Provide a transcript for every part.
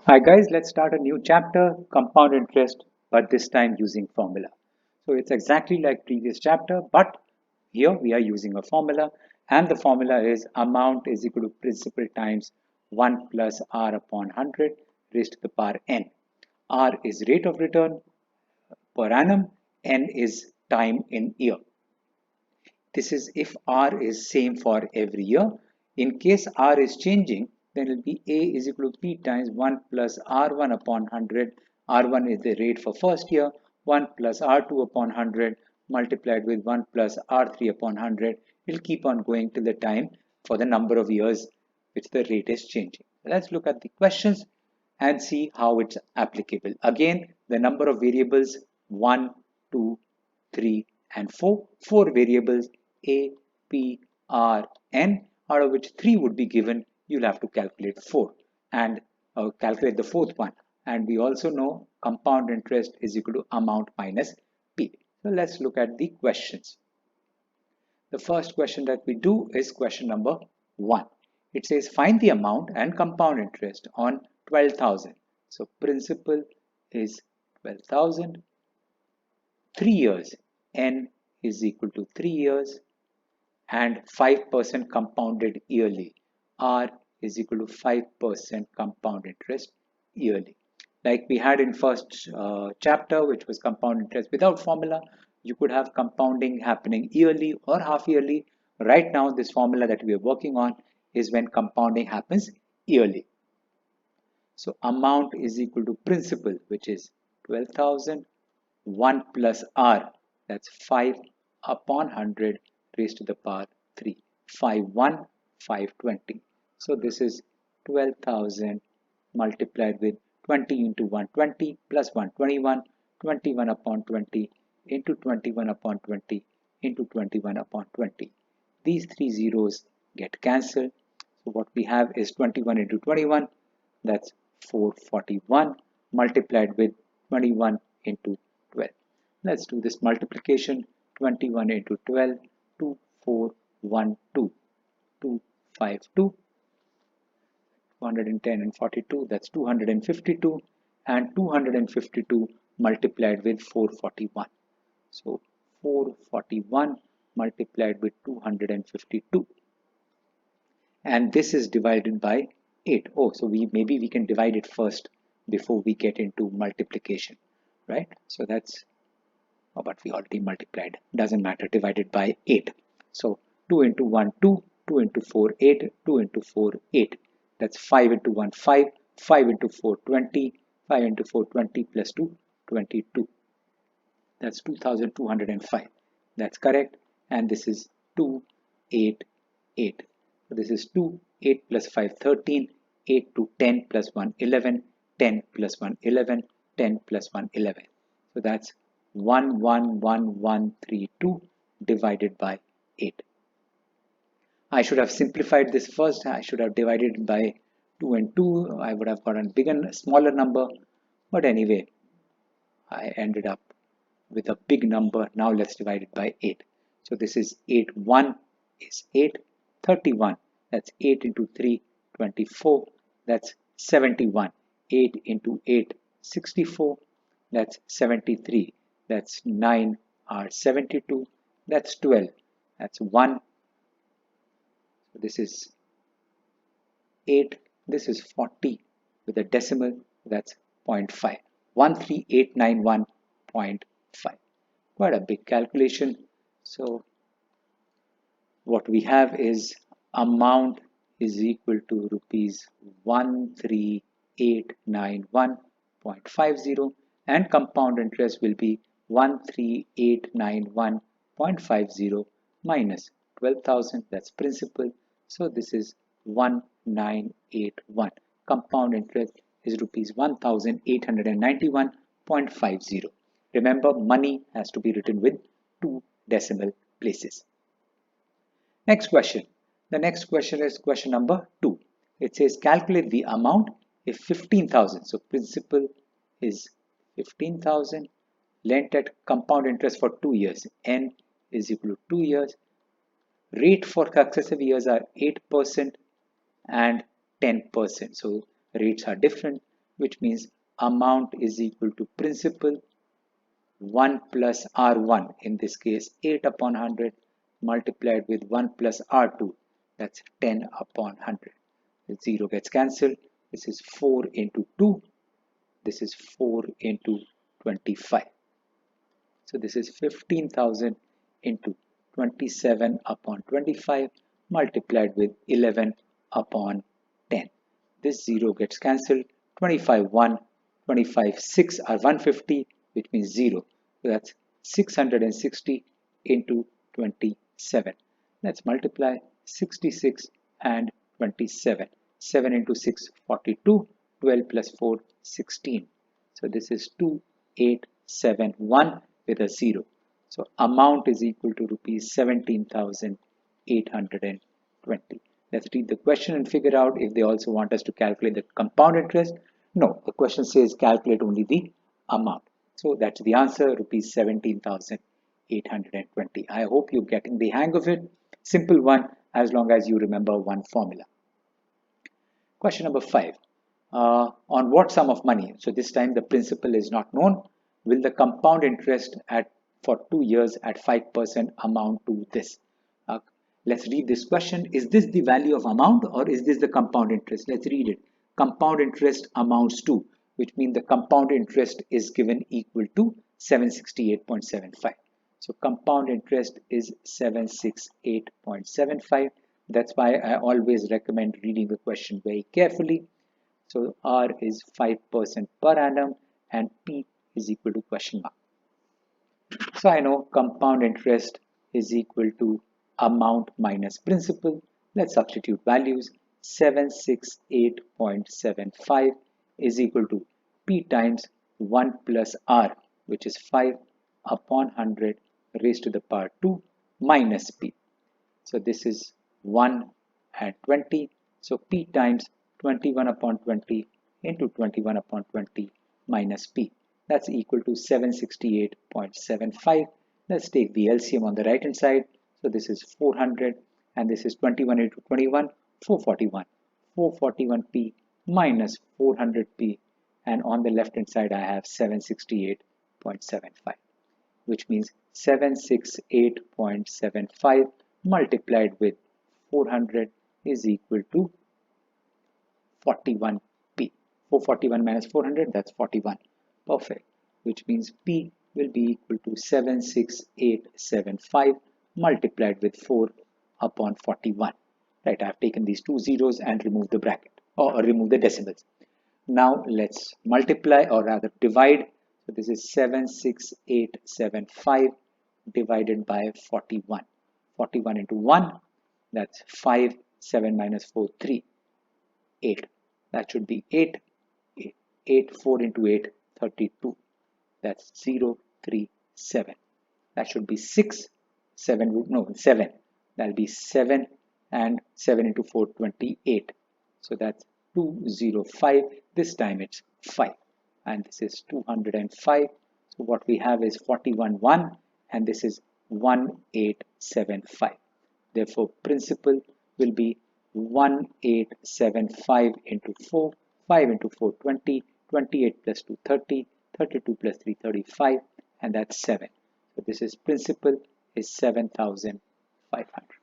Hi guys, let's start a new chapter, compound interest, but this time using formula. So it's exactly like previous chapter, but here we are using a formula, and the formula is amount is equal to principal times 1 plus r upon 100 raised to the power n. R is rate of return per annum, n is time in year. This is if R is same for every year. In case R is changing, then it will be A is equal to P times 1 plus R1 upon 100. R1 is the rate for first year, 1 plus R2 upon 100 multiplied with 1 plus R3 upon 100. It will keep on going till the time for the number of years which the rate is changing. Let's look at the questions and see how it's applicable. Again, the number of variables 1, 2, 3 and 4. 4 variables A, P, R, N, out of which 3 would be given. You'll have to calculate 4 and calculate the fourth one. And we also know compound interest is equal to amount minus P. So let's look at the questions. The first question that we do is question number 1. It says find the amount and compound interest on 12,000. So principal is 12,000. 3 years, N is equal to 3 years, and 5% compounded yearly. R is equal to 5% compound interest yearly. Like we had in first chapter, which was compound interest without formula, you could have compounding happening yearly or half yearly. Right now, this formula that we are working on is when compounding happens yearly. So amount is equal to principal, which is 12,000, 1 plus R, that's 5 upon 100 raised to the power 3. 5, 1, 520. So this is 12,000 multiplied with 20 into 120 plus 121, 21 upon 20 into 21 upon 20 into 21 upon 20. These three zeros get cancelled. So what we have is 21 into 21, that's 441 multiplied with 21 into 12. Let's do this multiplication. 21 into 12, 2412, 252, 210 and 42, that's 252, and 252 multiplied with 441. So 441 multiplied with 252. And this is divided by 8. Oh, so maybe we can divide it first before we get into multiplication, right? So that's, oh, but we already multiplied, doesn't matter, divided by 8. So 2 into 1, 2, 2 into 4, 8, 2 into 4, 8. That's 5 into 1, 5, 5 into 4, 20, 5 into 4, 20 plus 2, 22. That's 2,205. That's correct. And this is 2, 8, 8. So this is 2, 8 plus 5, 13, 8 to 10 plus 1, 11, 10 plus 1, 11, 10 plus 1, 11. So that's 11132 divided by 8. I should have simplified this first. I should have divided by 2 and 2. I would have gotten a smaller number. But anyway, I ended up with a big number. Now let's divide it by 8. So this is 8, 1 is 8, 31. That's 8 into 3, 24. That's 71. 8 into 8, 64. That's 73. That's 9 are 72. That's 12. That's 1. So this is 8. This is 40 with a decimal. That's 0.5. 13891.5. Quite a big calculation. So what we have is amount is equal to rupees 13891.50 and compound interest will be 13891.50 minus 12,000, that's principal. So this is 1981. Compound interest is rupees 1,891.50. Remember, money has to be written with 2 decimal places. Next question. The next question is question number 2. It says calculate the amount if 15,000. So principal is 15,000 lent at compound interest for 2 years. N is equal to 2 years. Rate for successive years are 8% and 10%. So rates are different. which means amount is equal to principal 1 plus R1, in this case 8 upon 100, multiplied with 1 plus R2, that's 10 upon 100. The 0 gets cancelled. This is 4 into 2. This is 4 into 25. So this is 15,000 into 27 upon 25 multiplied with 11 upon 10. This 0 gets cancelled. 25 1, 25 6 are 150, which means 0. So that's 660 into 27. Let's multiply 66 and 27. 7 into 6, 42. 12 plus 4, 16. So this is 2871 with a 0. So amount is equal to rupees 17,820. Let's read the question and figure out if they also want us to calculate the compound interest. No, the question says calculate only the amount. So that's the answer, rupees 17,820. I hope you're getting the hang of it. Simple one, as long as you remember one formula. Question number 5. On what sum of money? So this time the principal is not known. Will the compound interest for 2 years at 5% amount to this? Let's read this question. Is this the value of amount or is this the compound interest? Let's read it. Compound interest amounts to, which means the compound interest is given equal to 768.75. So compound interest is 768.75. That's why I always recommend reading the question very carefully. So R is 5% per annum and P is equal to question mark. So I know compound interest is equal to amount minus principal. Let's substitute values. 768.75 is equal to P times 1 plus R, which is 5 upon 100 raised to the power 2 minus P. So this is 1 and 20. So P times 21 upon 20 into 21 upon 20 minus P. That's equal to 768.75. Let's take the LCM on the right hand side. So this is 400 and this is 21 into 21, 441. 441P minus 400P, and on the left hand side I have 768.75, which means 768.75 multiplied with 400 is equal to 41P. 441 minus 400, that's 41. Perfect. Which means P will be equal to 76875 multiplied with 4 upon 41. Right, I have taken these two zeros and removed the bracket or remove the decimals. Now let's multiply or rather divide. So this is 76875 divided by 41. 41 into 1, that's 5. 7 minus 4, 3. 8. That should be 8. 8. 4 into 8, 32. That's 0, 3, 7. That should be 6. 7. That'll be 7. And 7 into 4, 28. So that's 205. This time it's 5. And this is 205. So what we have is 41.1 and this is 1875. Therefore, principal will be 1875 into 4. 5 into 4, 20. 28 plus 2, 30. 32 plus 3, 35. And that's 7. So this is principal is 7,500.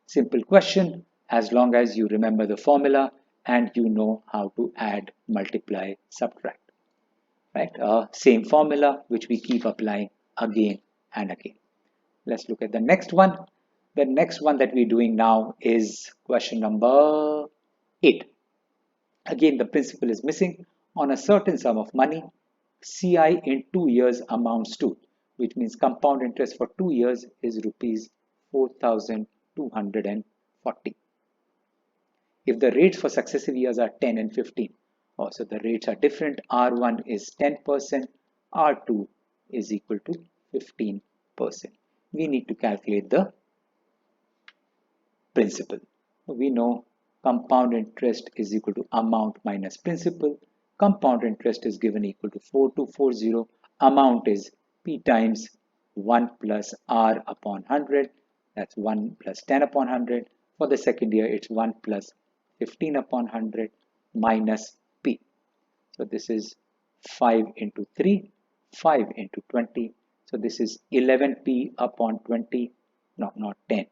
Simple question, as long as you remember the formula and you know how to add, multiply, subtract. Right? Same formula which we keep applying again and again. Let's look at the next one. The next one that we're doing now is question number 8. Again, the principal is missing. On a certain sum of money, CI in 2 years amounts to, which means compound interest for 2 years is rupees 4,240. If the rates for successive years are 10 and 15, also the rates are different. R1 is 10%, R2 is equal to 15%. We need to calculate the principal. We know compound interest is equal to amount minus principal. Compound interest is given equal to 4240. Amount is P times 1 plus R upon 100. That's 1 plus 10 upon 100. For the second year, it's 1 plus 15 upon 100 minus P. So this is 5 into 3, 5 into 20. So this is 11p upon 20, no, not 10.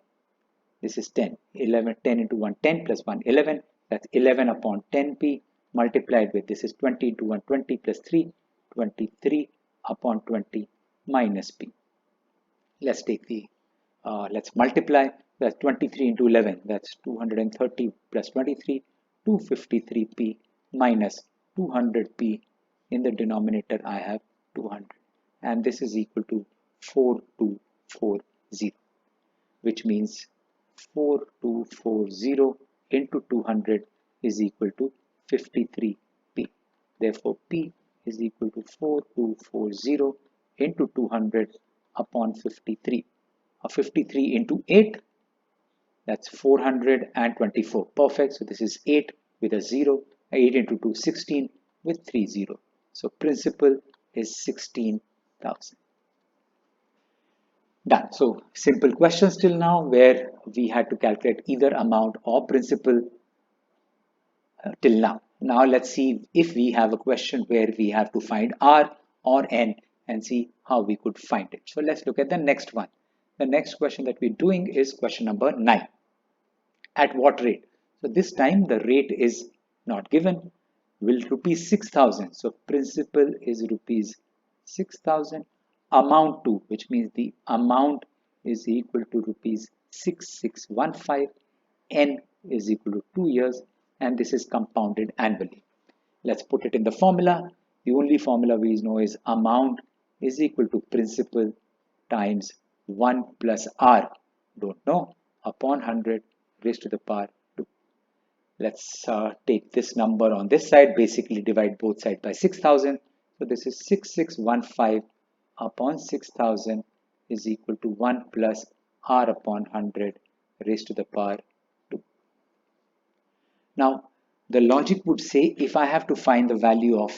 This is 10. 11, 10 into 1, 10 plus 1, 11. That's 11 upon 10p multiplied with, this is 20 into 1, 20 plus 3, 23 upon 20 minus p. Let's take the, let's multiply. That's 23 into 11. That's 230 plus 23, 253p minus 200p. In the denominator, I have 200. And this is equal to 4240, which means 4240 into 200 is equal to 53p. Therefore, p is equal to 4240 into 200 upon 53. 53 into 8, that's 424. Perfect. So this is 8 with a 0. 8 into 2, 16 with 3 0. So principal is 16,000. Done. So simple questions till now where we had to calculate either amount or principal till now. Now let's see if we have a question where we have to find R or N and see how we could find it. So let's look at the next one. The next question that we're doing is question number 9. At what rate? So this time the rate is not given. Will rupees 6,000. So principal is rupees 6,000. Amount to, which means the amount is equal to rupees 6615. N is equal to 2 years, and this is compounded annually. Let's put it in the formula. The only formula we know is amount is equal to principal times 1 plus R, don't know, upon 100 raised to the power 2. Let's take this number on this side, basically divide both sides by 6,000. So this is 6615 upon 6,000 is equal to 1 plus R upon 100 raised to the power 2. Now, the logic would say if I have to find the value of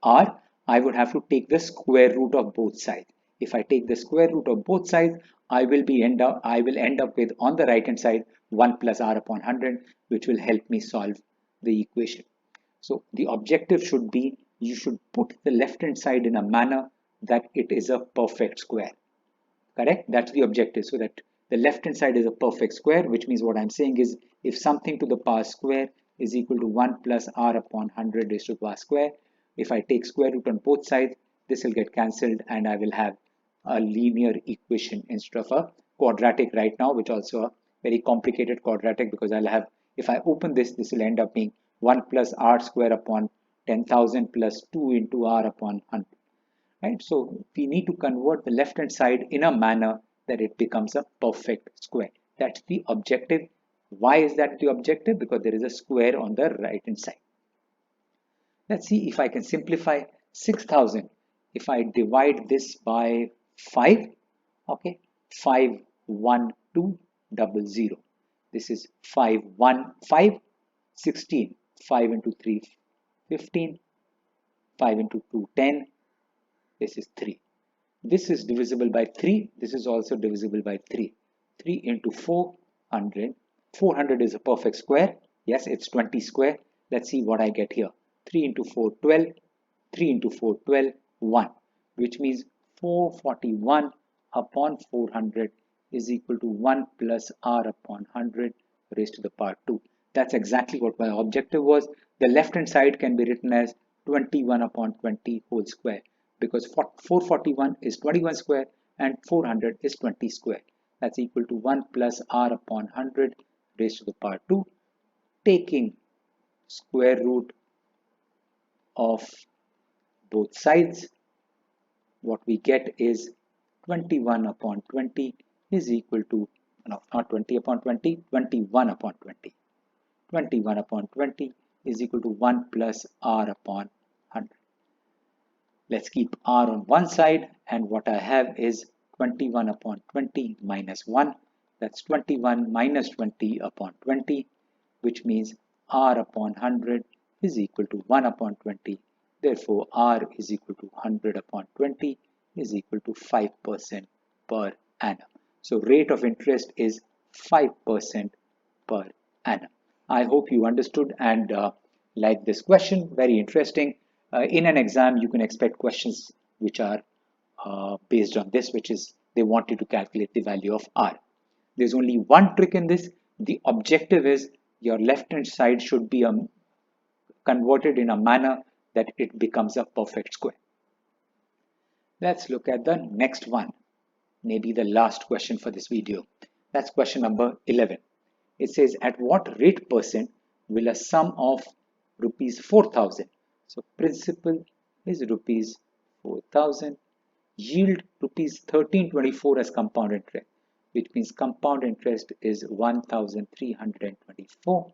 R, I would have to take the square root of both sides. If I take the square root of both sides, I will end up with, on the right hand side, 1 plus R upon 100, which will help me solve the equation. So the objective should be, you should put the left hand side in a manner that it is a perfect square. Correct? That's the objective, so that the left hand side is a perfect square, which means what I'm saying is if something to the power square is equal to 1 plus R upon 100 raised to the power square, if I take square root on both sides, this will get cancelled and I will have a linear equation instead of a quadratic right now, which also a very complicated quadratic, because I'll have, if I open this, this will end up being 1 plus R square upon 10,000 plus 2 into R upon 100. Right? So we need to convert the left hand side in a manner that it becomes a perfect square. That's the objective. Why is that the objective? Because there is a square on the right hand side. Let's see if I can simplify 6,000. If I divide this by 5, okay, 51200. This is 515, 16, 5 into 3, 15, 5 into 2, 10. This is 3. This is divisible by 3. This is also divisible by 3. 3 into 400. 400 is a perfect square. Yes, it's 20 square. Let's see what I get here. 3 into 4, 12. 3 into 4, 12, 1. Which means 441 upon 400 is equal to 1 plus R upon 100 raised to the power 2. That's exactly what my objective was. The left hand side can be written as 21 upon 20 whole square, because 441 is 21 square and 400 is 20 square. That's equal to 1 plus R upon 100 raised to the power 2. Taking square root of both sides, what we get is 21 upon 20 is equal to, no, not 20 upon 20, 21 upon 20. 21 upon 20 is equal to 1 plus R upon 100. Let's keep R on one side, and what I have is 21 upon 20 minus 1. That's 21 minus 20 upon 20, which means R upon 100 is equal to 1 upon 20. Therefore, R is equal to 100 upon 20 is equal to 5% per annum. So rate of interest is 5% per annum. I hope you understood, and like this question, very interesting. In an exam, you can expect questions which are based on this, which is they want you to calculate the value of r. There's only one trick in this. The objective is your left hand side should be converted in a manner that it becomes a perfect square. Let's look at the next one, maybe the last question for this video. That's question number 11. It says, at what rate percent will a sum of rupees 4,000, so principal is rupees 4,000, yield rupees 1324 as compound interest, which means compound interest is 1,324,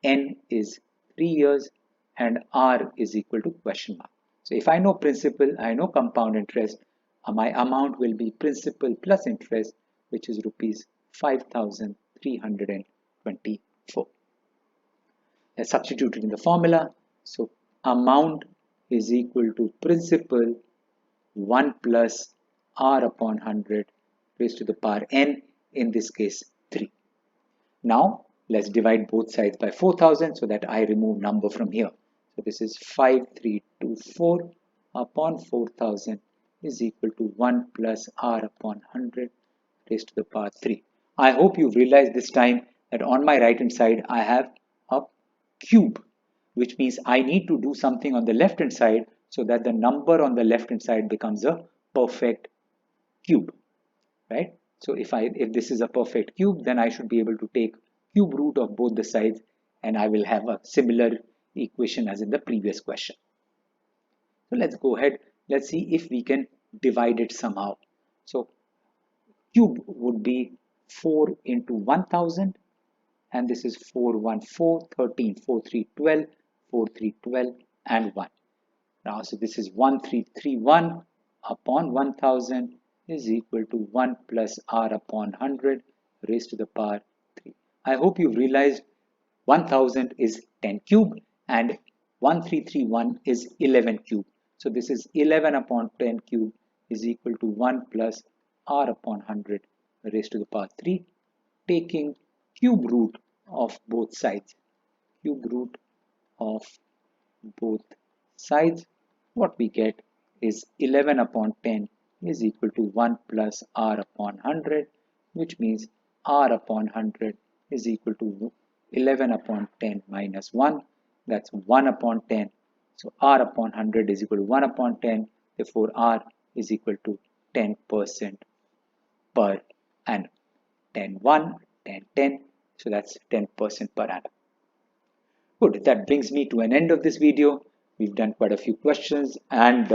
n is 3 years, and r is equal to question mark. So if I know principal, I know compound interest, my amount will be principal plus interest, which is rupees 5,324. Let's substitute it in the formula. So amount is equal to principal 1 plus r upon 100 raised to the power n, in this case 3. Now let's divide both sides by 4,000 so that I remove number from here. So this is 5324 upon 4,000 is equal to 1 plus r upon 100 raised to the power 3. I hope you've realized this time that on my right hand side I have a cube, which means I need to do something on the left hand side so that the number on the left hand side becomes a perfect cube, right? So if this is a perfect cube, then I should be able to take cube root of both the sides and I will have a similar equation as in the previous question. So let's go ahead. Let's see if we can divide it somehow. So cube would be 4 into 1,000, and this is 4, 1, 4, 13, 4, 3, 12, 4, 3, 12, and 1. Now, so this is 1,331 upon 1,000 is equal to 1 plus r upon 100 raised to the power 3. I hope you've realized 1,000 is 10 cube and 1,331 is 11 cube. So this is 11 upon 10 cube is equal to 1 plus r upon 100 raised to the power 3, taking cube root of both sides. Cube root of both sides, what we get is 11 upon 10 is equal to 1 plus r upon 100, which means r upon 100 is equal to 11 upon 10 minus 1, that's 1 upon 10. So r upon 100 is equal to 1 upon 10, therefore r is equal to 10% per annum. 10, 1, 10, 10, so that's 10% per annum. Good, that brings me to an end of this video. We've done quite a few questions and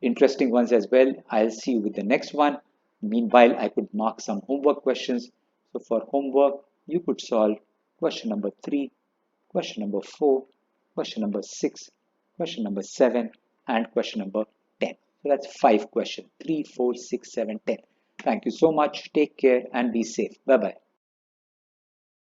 interesting ones as well. I'll see you with the next one. Meanwhile, I could mark some homework questions. So for homework, you could solve question number 3, question number 4, question number 6, question number 7, and question number 10. So that's 5 questions, 3, 4, 6, 7, 10. Thank you so much. Take care and be safe. Bye-bye.